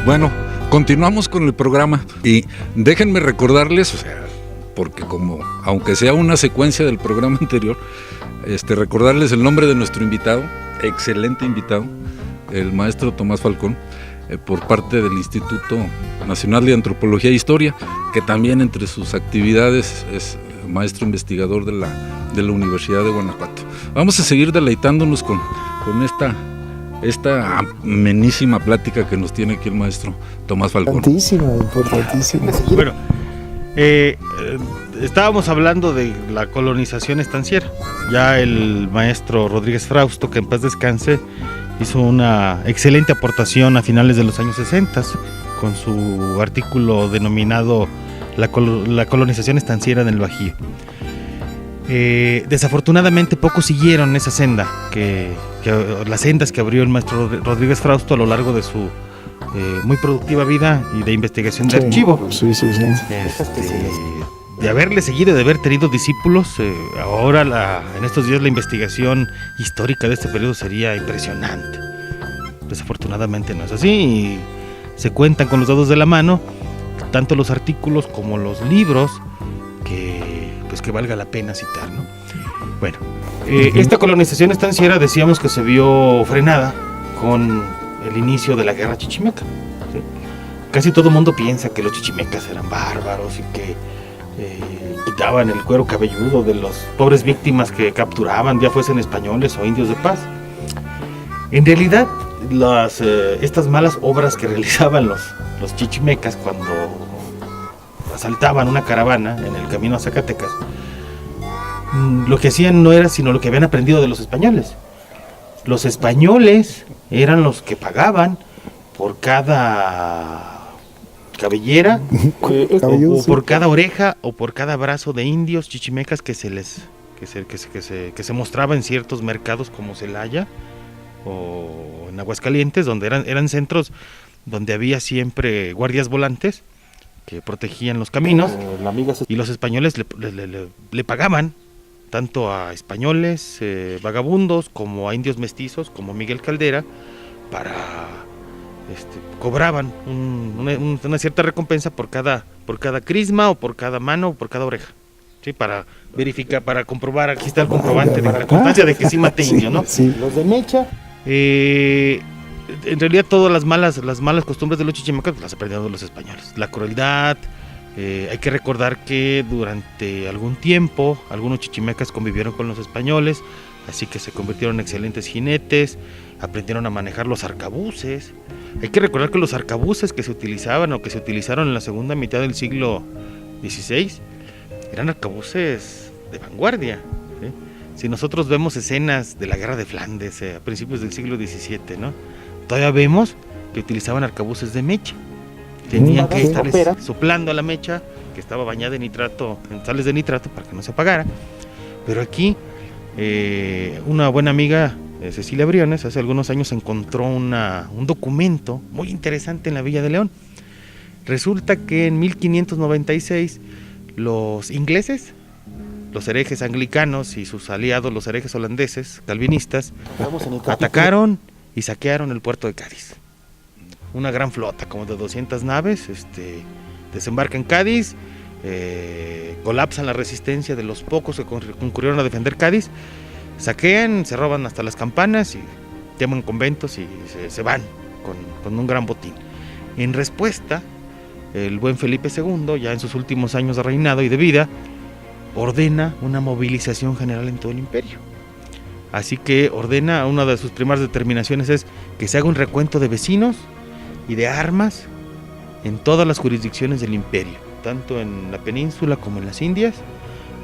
Bueno, continuamos con el programa y déjenme recordarles, porque aunque sea una secuencia del programa anterior, recordarles el nombre de nuestro invitado, excelente invitado, el maestro Tomás Falcón, por parte del Instituto Nacional de Antropología e Historia, que también entre sus actividades es maestro investigador de la Universidad de Guanajuato. Vamos a seguir deleitándonos con esta amenísima plática que nos tiene aquí el maestro Tomás Falcón. Importantísima. Bueno, estábamos hablando de la colonización estanciera. Ya el maestro Rodríguez Frausto, que en paz descanse, hizo una excelente aportación a finales de los años 60 con su artículo denominado La colonización estanciera en el Bajío. Desafortunadamente pocos siguieron esa senda, las sendas que abrió el maestro Rodríguez Frausto a lo largo de su muy productiva vida y de investigación de archivo. Sí. De haberle seguido, de haber tenido discípulos, ahora en estos días la investigación histórica de este periodo sería impresionante. Desafortunadamente no es así y se cuentan con los dedos de la mano tanto los artículos como los libros que valga la pena citar, ¿no? Bueno, esta colonización estanciera decíamos que se vio frenada con el inicio de la guerra chichimeca, ¿sí? Casi todo el mundo piensa que los chichimecas eran bárbaros y que quitaban el cuero cabelludo de las pobres víctimas que capturaban, ya fuesen españoles o indios de paz. En realidad, estas malas obras que realizaban los chichimecas cuando asaltaban una caravana en el camino a Zacatecas, lo que hacían no era sino lo que habían aprendido de los españoles. Los españoles eran los que pagaban por cada cabellera o por cada oreja o por cada brazo de indios chichimecas que se mostraba en ciertos mercados como Celaya o en Aguascalientes, donde eran centros donde había siempre guardias volantes que protegían los caminos, y los españoles le pagaban tanto a españoles vagabundos como a indios mestizos como Miguel Caldera cobraban una cierta recompensa por cada crisma o por cada mano o por cada oreja, ¿sí? Para verificar, para comprobar, aquí está el comprobante de la constancia de que sí maté indio, ¿no? Sí. Los de Mecha, en realidad todas las malas costumbres de los chichimecas las aprendieron de los españoles. La crueldad, hay que recordar que durante algún tiempo algunos chichimecas convivieron con los españoles, así que se convirtieron en excelentes jinetes, aprendieron a manejar los arcabuces. Hay que recordar que los arcabuces que se utilizaban o que se utilizaron en la segunda mitad del siglo XVI eran arcabuces de vanguardia, ¿sí? Si nosotros vemos escenas de la guerra de Flandes a principios del siglo XVII, ¿no? Todavía vemos que utilizaban arcabuces de mecha. Tenían que estar soplando a la mecha, que estaba bañada en sales de nitrato para que no se apagara. Pero aquí, una buena amiga, Cecilia Briones, hace algunos años encontró un documento muy interesante en la Villa de León. Resulta que en 1596 los ingleses, los herejes anglicanos y sus aliados, los herejes holandeses, calvinistas, atacaron y saquearon el puerto de Cádiz. Una gran flota, como de 200 naves, desembarca en Cádiz, colapsan la resistencia de los pocos que concurrieron a defender Cádiz, saquean, se roban hasta las campanas y queman conventos y se van con un gran botín. En respuesta, el buen Felipe II, ya en sus últimos años de reinado y de vida, ordena una movilización general en todo el imperio. Así que ordena, una de sus primeras determinaciones es que se haga un recuento de vecinos y de armas en todas las jurisdicciones del imperio, tanto en la península como en las Indias,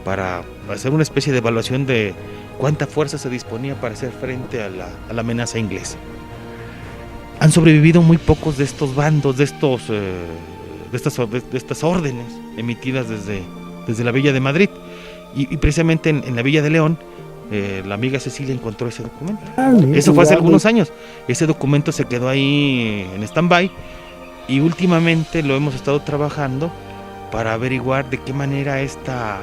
para hacer una especie de evaluación de cuánta fuerza se disponía para hacer frente a la amenaza inglesa. Han sobrevivido muy pocos de estos bandos, de estas órdenes emitidas desde la Villa de Madrid, y precisamente en la Villa de León, la amiga Cecilia encontró ese documento. Eso fue hace algunos años. Ese documento se quedó ahí en stand-by y últimamente lo hemos estado trabajando para averiguar de qué manera esta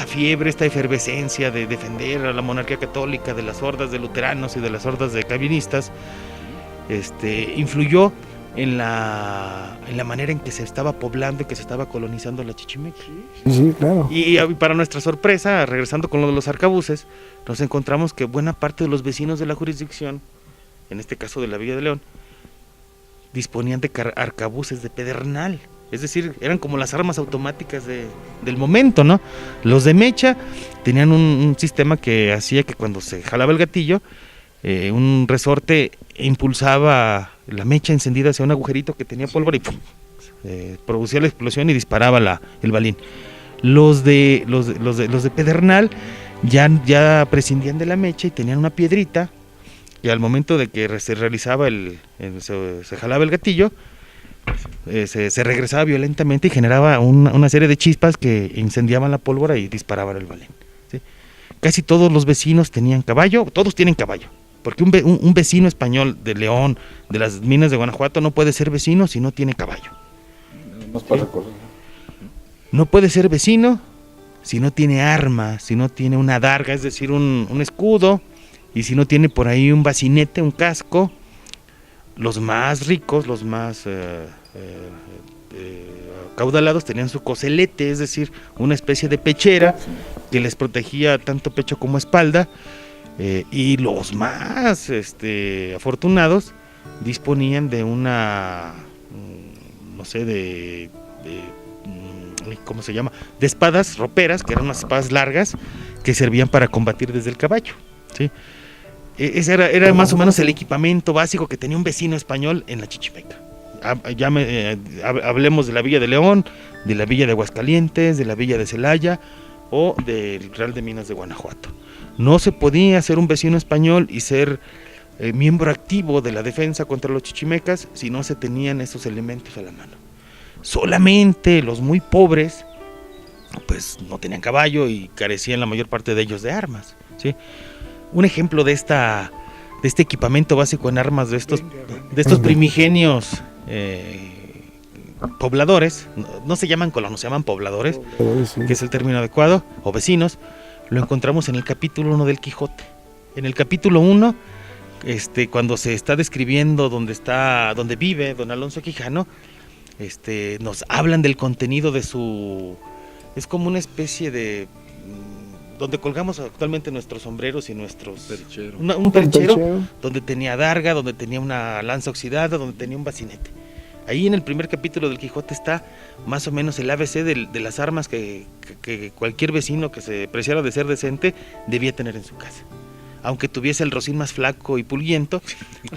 fiebre, esta efervescencia de defender a la monarquía católica de las hordas de luteranos y de las hordas de calvinistas influyó en la manera en que se estaba poblando y que se estaba colonizando la Chichimeca. Sí, claro. Y para nuestra sorpresa, regresando con lo de los arcabuces, nos encontramos que buena parte de los vecinos de la jurisdicción, en este caso de la Villa de León, disponían de arcabuces de pedernal. Es decir, eran como las armas automáticas del momento, ¿no? Los de mecha tenían un sistema que hacía que cuando se jalaba el gatillo, un resorte impulsaba la mecha encendida hacia un agujerito que tenía pólvora y ¡pum! Producía la explosión y disparaba el balín. Los de pedernal ya prescindían de la mecha y tenían una piedrita, y al momento de que se realizaba se jalaba el gatillo, se regresaba violentamente y generaba una serie de chispas que incendiaban la pólvora y disparaban el balín, ¿sí? Casi todos los vecinos tenían caballo, todos tienen caballo, porque un vecino español de León, de las minas de Guanajuato, no puede ser vecino si no tiene caballo. ¿Sí? No puede ser vecino si no tiene armas, si no tiene una adarga, es decir, un escudo, y si no tiene por ahí un bacinete, un casco. Los más ricos, los más acaudalados tenían su coselete, es decir, una especie de pechera que les protegía tanto pecho como espalda, y los más afortunados disponían de una, no sé, ¿cómo se llama? De espadas roperas, que eran unas espadas largas que servían para combatir desde el caballo, ¿sí? Ese era más o menos el equipamiento básico que tenía un vecino español en la Chichimeca. Hablemos de la Villa de León, de la Villa de Aguascalientes, de la Villa de Celaya o del Real de Minas de Guanajuato. No se podía ser un vecino español y ser miembro activo de la defensa contra los chichimecas si no se tenían esos elementos a la mano. Solamente los muy pobres pues no tenían caballo y carecían la mayor parte de ellos de armas, ¿sí? Un ejemplo de este equipamiento básico en armas de estos primigenios pobladores, no se llaman colonos, se llaman pobladores, sí, que es el término adecuado, o vecinos, lo encontramos en el capítulo 1 del Quijote. En el capítulo 1, cuando se está describiendo donde vive don Alonso Quijano, nos hablan del contenido de es como una especie de donde colgamos actualmente nuestros sombreros y nuestros perchero. Un perchero donde tenía adarga, donde tenía una lanza oxidada, donde tenía un bacinete. Ahí en el primer capítulo del Quijote está más o menos el ABC de las armas que cualquier vecino que se preciara de ser decente debía tener en su casa. Aunque tuviese el rocín más flaco y pulguiento,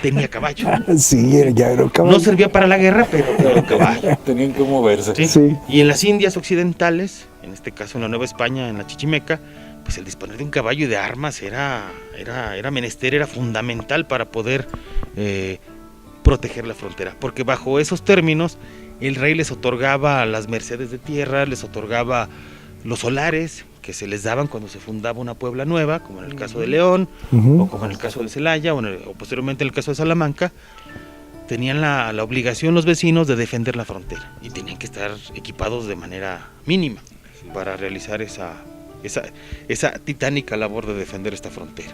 tenía caballo. Sí, ya era caballo. No servía para la guerra, pero caballo. Tenían que moverse. ¿Sí? Sí. Y en las Indias occidentales, en este caso en la Nueva España, en la Chichimeca, pues el disponer de un caballo y de armas era menester, era fundamental para poder proteger la frontera, porque bajo esos términos el rey les otorgaba las mercedes de tierra, les otorgaba los solares que se les daban cuando se fundaba una puebla nueva, como en el caso de León, o como en el caso de Celaya, o posteriormente en el caso de Salamanca. Tenían la obligación los vecinos de defender la frontera y tenían que estar equipados de manera mínima para realizar esa titánica labor de defender esta frontera.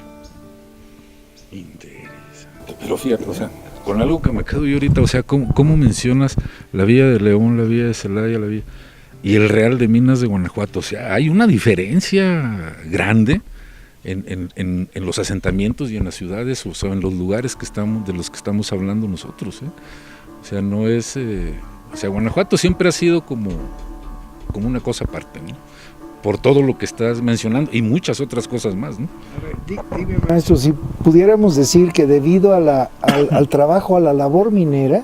Interesante. Pero fíjate, o sea, con algo que me quedo yo ahorita, o sea, ¿cómo mencionas la Villa de León, la Villa de Celaya, la Villa y el Real de Minas de Guanajuato? O sea, hay una diferencia grande en los asentamientos y en las ciudades, o sea, en los lugares de los que estamos hablando nosotros, ¿eh? O sea, no es... o sea, Guanajuato siempre ha sido como una cosa aparte, ¿no? Por todo lo que estás mencionando y muchas otras cosas más, ¿no? Dime, maestro, si pudiéramos decir que debido al trabajo, a la labor minera,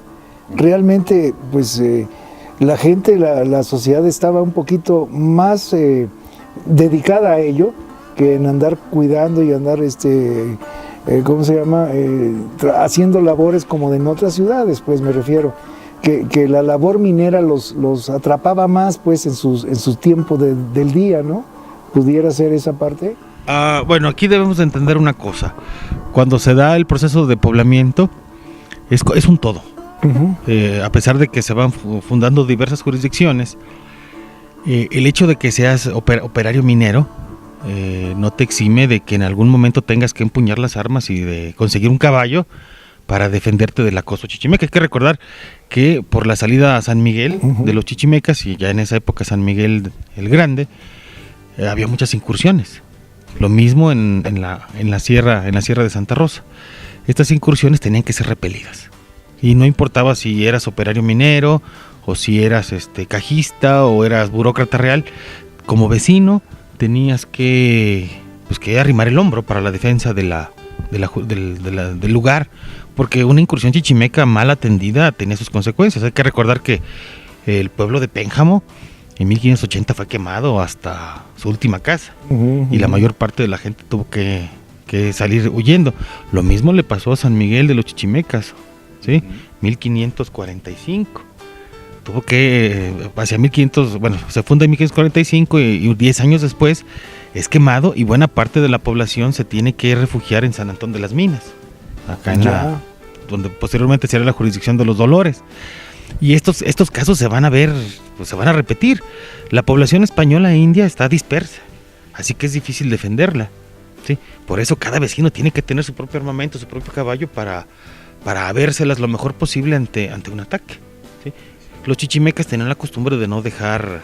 realmente, pues, la gente, la sociedad estaba un poquito más dedicada a ello que en andar cuidando y andar, ¿cómo se llama? Haciendo labores como en otras ciudades, pues me refiero. Que la labor minera los atrapaba más, pues, en su tiempo del día, ¿no? ¿Pudiera ser esa parte? Bueno, aquí debemos de entender una cosa. Cuando se da el proceso de poblamiento, es un todo. Uh-huh. A pesar de que se van fundando diversas jurisdicciones, el hecho de que seas operario minero no te exime de que en algún momento tengas que empuñar las armas y de conseguir un caballo para defenderte del acoso chichimeca. Hay que recordar que por la salida a San Miguel de los chichimecas, y ya en esa época San Miguel el Grande, había muchas incursiones. Lo mismo en la sierra de Santa Rosa. Estas incursiones tenían que ser repelidas. Y no importaba si eras operario minero, o si eras cajista, o eras burócrata real, como vecino tenías que arrimar el hombro para la defensa del lugar, porque una incursión chichimeca mal atendida tenía sus consecuencias. Hay que recordar que el pueblo de Pénjamo en 1580 fue quemado hasta su última casa, y la mayor parte de la gente tuvo que salir huyendo. Lo mismo le pasó a San Miguel de los Chichimecas, ¿sí? 1545. Tuvo que, hacia 1500, bueno, se funda en 1545 y 10 años después es quemado, y buena parte de la población se tiene que refugiar en San Antón de las Minas, acá donde posteriormente será la jurisdicción de los Dolores. Y estos casos se van a ver, pues se van a repetir. La población española e india está dispersa, así que es difícil defenderla, ¿sí? Por eso cada vecino tiene que tener su propio armamento, su propio caballo para habérselas lo mejor posible ante un ataque, ¿sí? Los chichimecas tenían la costumbre de no dejar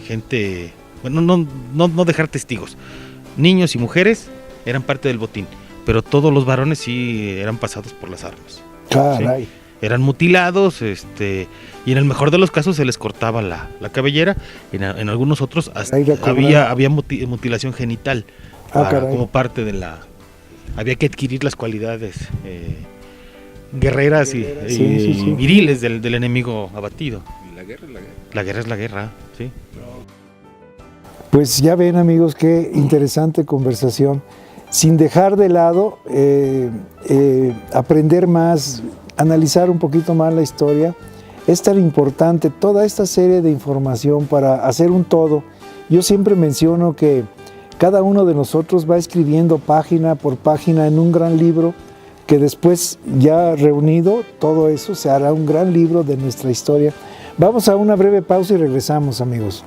gente, bueno, no dejar testigos. Niños y mujeres eran parte del botín, pero todos los varones sí eran pasados por las armas. Caray. ¿Sí? Eran mutilados, y en el mejor de los casos se les cortaba la cabellera. En algunos otros hasta había mutilación genital, como parte de la... Había que adquirir las cualidades guerreras y viriles del enemigo abatido. Y la guerra es la guerra. La guerra es la guerra, ¿sí? Pues ya ven, amigos, qué interesante conversación. Sin dejar de lado aprender más, analizar un poquito más la historia. Es tan importante toda esta serie de información para hacer un todo. Yo siempre menciono que cada uno de nosotros va escribiendo página por página en un gran libro, que después, ya reunido todo eso, se hará un gran libro de nuestra historia. Vamos a una breve pausa y regresamos, amigos.